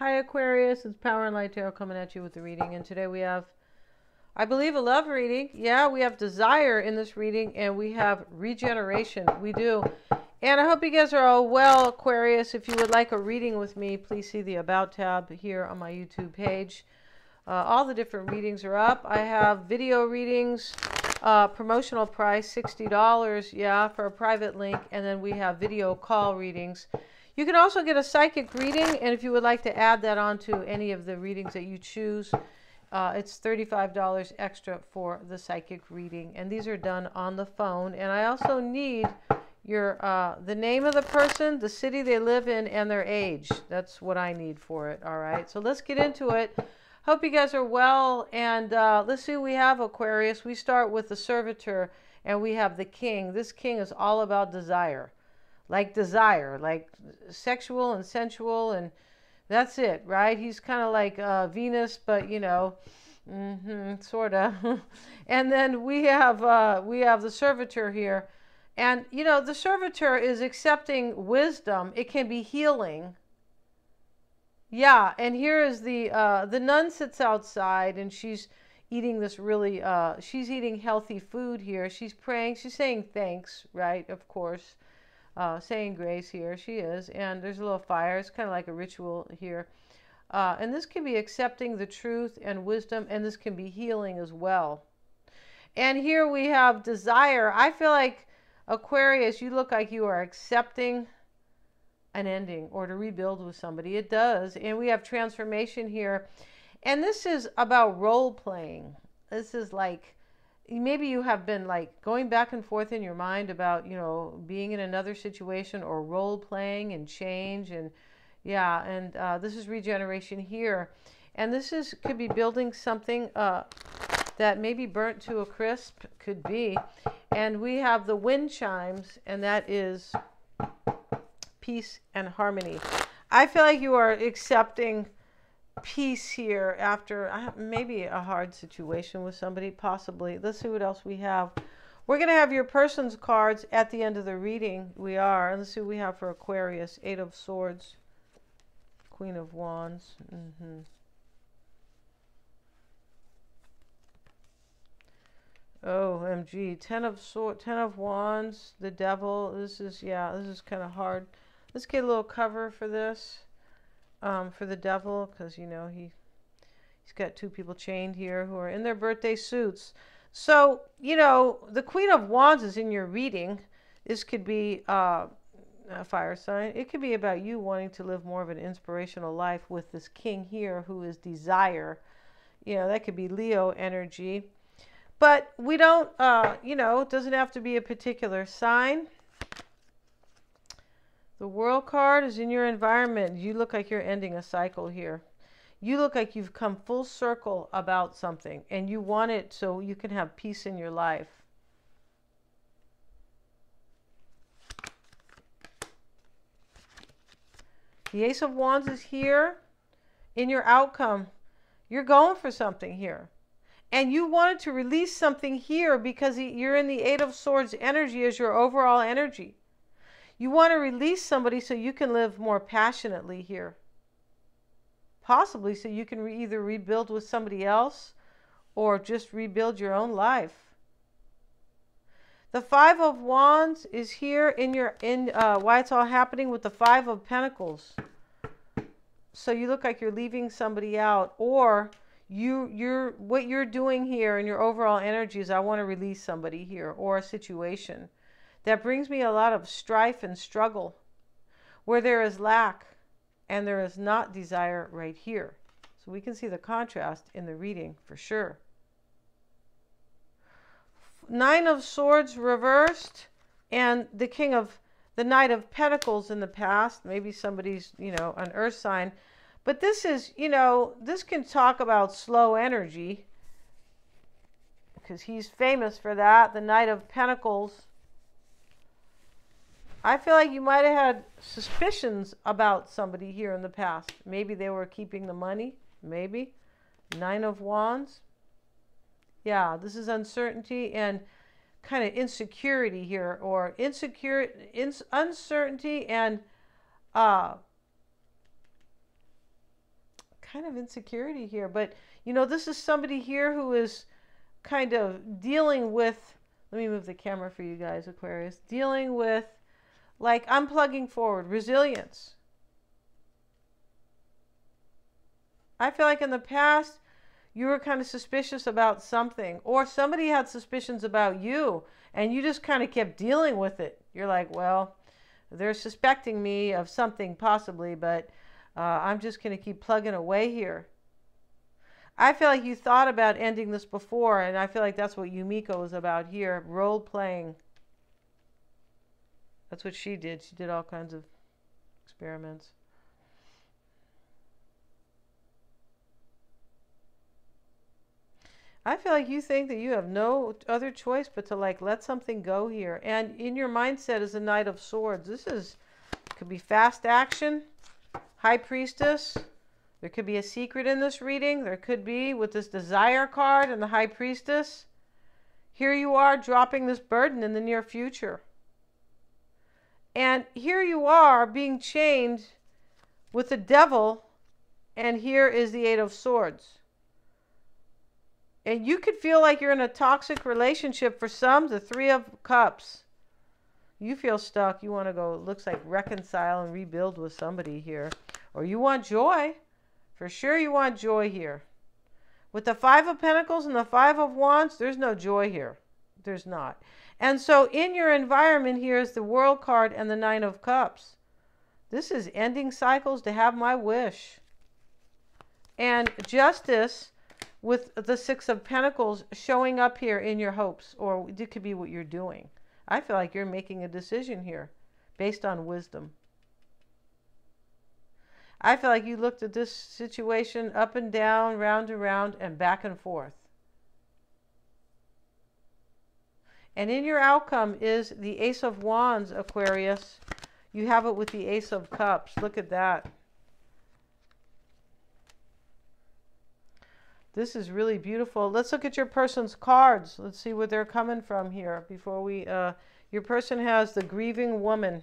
Hi Aquarius, it's Power and Light Tarot coming at you with the reading, and today we have, I believe, a love reading. Yeah, we have desire in this reading, and we have regeneration. We do. And I hope you guys are all well, Aquarius. If you would like a reading with me, please see the About tab here on my YouTube page. All the different readings are up. I have video readings, promotional price $60, yeah, for a private link, and then we have video call readings. You can also get a psychic reading, and if you would like to add that onto any of the readings that you choose, it's $35 extra for the psychic reading. And these are done on the phone. And I also need your the name of the person, the city they live in, and their age. That's what I need for it. All right. So let's get into it. Hope you guys are well. And let's see what we have, Aquarius. We start with the servitor, and we have the king. This king is all about desire, like sexual and sensual, and that's it, right? He's kind of like Venus, but you know, sort of. And then we have the servitor here, and you know, the servitor is accepting wisdom. It can be healing. Yeah, and here is the nun sits outside, and she's eating this really she's eating healthy food here. She's praying. She's saying thanks, right? Of course. Saying grace here. She is. And there's a little fire. It's kind of like a ritual here. And this can be accepting the truth and wisdom, and this can be healing as well. And here we have desire. I feel like, Aquarius, you look like you are accepting an ending or to rebuild with somebody. It does. And we have transformation here. And this is about role playing. This is like, maybe you have been like going back and forth in your mind about, you know, being in another situation or role playing and change. And yeah, and this is regeneration here. And this is could be building something that maybe burnt to a crisp, could be. And we have the wind chimes, and that is peace and harmony. I feel like you are accepting peace here after maybe a hard situation with somebody, possibly. Let's see what else we have. We're going to have your person's cards at the end of the reading. We are. And let's see what we have for Aquarius. 8 of Swords, Queen of Wands. OMG. 10 of Swords, 10 of Wands, the Devil. This is, yeah, this is kind of hard. Let's get a little cover for this. For the Devil, because you know he's got 2 people chained here who are in their birthday suits. So you know the Queen of Wands is in your reading. This could be a fire sign. It could be about you wanting to live more of an inspirational life with this king here who is desire. You know, that could be Leo energy, but we don't you know, it doesn't have to be a particular sign. The World card is in your environment. You look like you're ending a cycle here. You look like you've come full circle about something, and you want it so you can have peace in your life. The Ace of Wands is here in your outcome. You're going for something here. And you wanted to release something here because you're in the 8 of Swords energy as your overall energy. You want to release somebody so you can live more passionately here. Possibly so you can either rebuild with somebody else or just rebuild your own life. The 5 of Wands is here in why it's all happening with the 5 of Pentacles. So you look like you're leaving somebody out, or what you're doing here in your overall energy is I want to release somebody here or a situation. That brings me a lot of strife and struggle where there is lack and there is not desire right here. So we can see the contrast in the reading for sure. 9 of Swords reversed, and the Knight of Pentacles in the past. Maybe somebody's, you know, an earth sign. But this is, you know, this can talk about slow energy because he's famous for that. The Knight of Pentacles. I feel like you might have had suspicions about somebody here in the past. Maybe they were keeping the money. Maybe. 9 of Wands. Yeah, this is uncertainty and kind of insecurity here. Or uncertainty and kind of insecurity here. But, you know, this is somebody here who is kind of dealing with, let me move the camera for you guys, Aquarius, dealing with like unplugging forward, resilience. I feel like in the past, you were kind of suspicious about something, or somebody had suspicions about you, and you just kind of kept dealing with it. You're like, well, they're suspecting me of something possibly, but I'm just going to keep plugging away here. I feel like you thought about ending this before, and I feel like that's what Yumiko was about here, role playing. That's what she did. She did all kinds of experiments. I feel like you think that you have no other choice but to like let something go here. And in your mindset is a Knight of Swords. This is, could be fast action, High Priestess. There could be a secret in this reading. There could be with this Desire card and the High Priestess. Here you are dropping this burden in the near future. And here you are being chained with the Devil. And here is the Eight of Swords. And you could feel like you're in a toxic relationship for some, the Three of Cups. You feel stuck. You want to go, it looks like reconcile and rebuild with somebody here. Or you want joy. For sure you want joy here. With the Five of Pentacles and the Five of Wands, there's no joy here. There's not. And so in your environment here is the World card and the Nine of Cups. This is ending cycles to have my wish. And Justice with the Six of Pentacles showing up here in your hopes, or it could be what you're doing. I feel like you're making a decision here based on wisdom. I feel like you looked at this situation up and down, round and round, and back and forth. And in your outcome is the Ace of Wands, Aquarius. You have it with the Ace of Cups. Look at that. This is really beautiful. Let's look at your person's cards. Let's see where they're coming from here before we, your person has the Grieving Woman.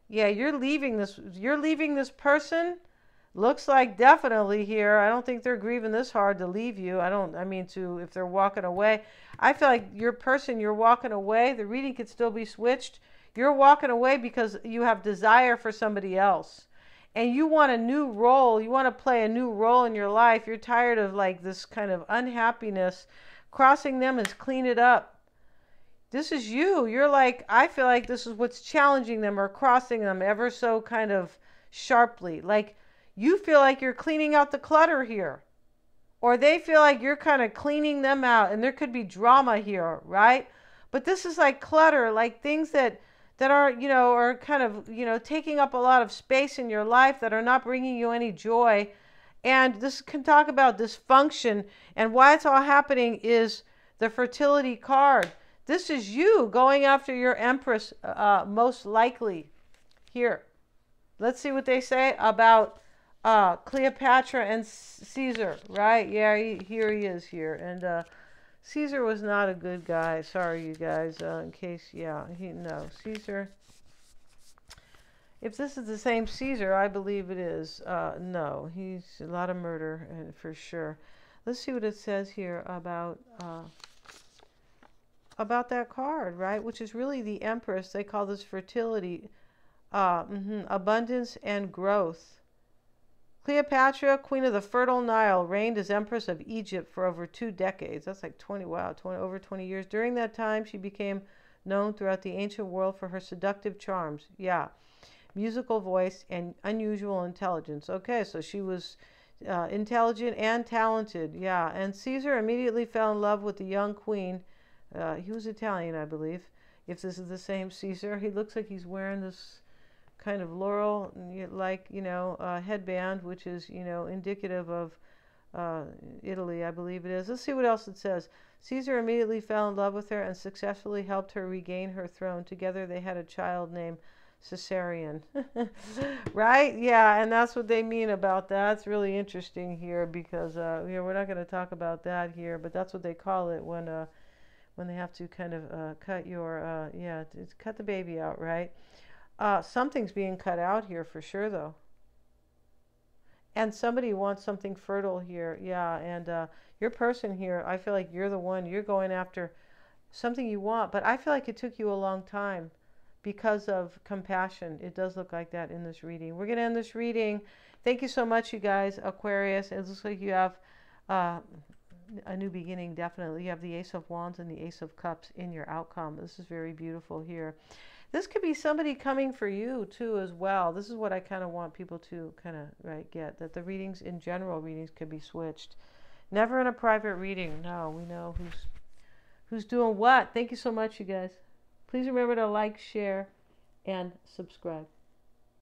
Yeah, you're leaving this person. Looks like definitely here. I don't think they're grieving this hard to leave you. If they're walking away. I feel like your person, you're walking away. The reading could still be switched. You're walking away because you have desire for somebody else. And you want a new role. You want to play a new role in your life. You're tired of like this kind of unhappiness. Crossing them is clean it up. This is you. You're like, I feel like this is what's challenging them or crossing them ever so kind of sharply. Like you feel like you're cleaning out the clutter here. Or they feel like you're kind of cleaning them out. And there could be drama here, right? But this is like clutter, like things that are, are kind of, taking up a lot of space in your life that are not bringing you any joy. And this can talk about dysfunction. And why it's all happening is the fertility card. This is you going after your Empress, most likely here. Let's see what they say about Cleopatra and Caesar, right? Yeah, here he is here. And Caesar was not a good guy. Sorry, you guys. In case, no. Caesar. If this is the same Caesar, I believe it is. No, he's a lot of murder, for sure. Let's see what it says here about that card, right? Which is really the Empress. They call this fertility, abundance and growth. Cleopatra, Queen of the Fertile Nile, reigned as Empress of Egypt for over 2 decades. That's like over 20 years. During that time, she became known throughout the ancient world for her seductive charms. Yeah. Musical voice and unusual intelligence. Okay, so she was intelligent and talented. Yeah. And Caesar immediately fell in love with the young queen. He was Italian, I believe. If this is the same Caesar, he looks like he's wearing this kind of laurel like headband, which is indicative of Italy, I believe it is. Let's see what else it says. Caesar immediately fell in love with her and successfully helped her regain her throne. Together they had a child named Caesarion. Right? Yeah, and that's what they mean about that. It's really interesting here because we're not going to talk about that here, but that's what they call it when they have to kind of cut your cut the baby out, right? Something's being cut out here for sure, though. And somebody wants something fertile here. Yeah, and your person here, I feel like you're the one. You're going after something you want, but I feel like it took you a long time because of compassion. It does look like that in this reading. We're going to end this reading. Thank you so much, you guys. Aquarius, it looks like you have a new beginning, definitely. You have the Ace of Wands and the Ace of Cups in your outcome. This is very beautiful here. This could be somebody coming for you too as well. This is what I kind of want people to kind of get, that the readings in general, readings could be switched. Never in a private reading. No, we know who's doing what. Thank you so much, you guys. Please remember to like, share, and subscribe.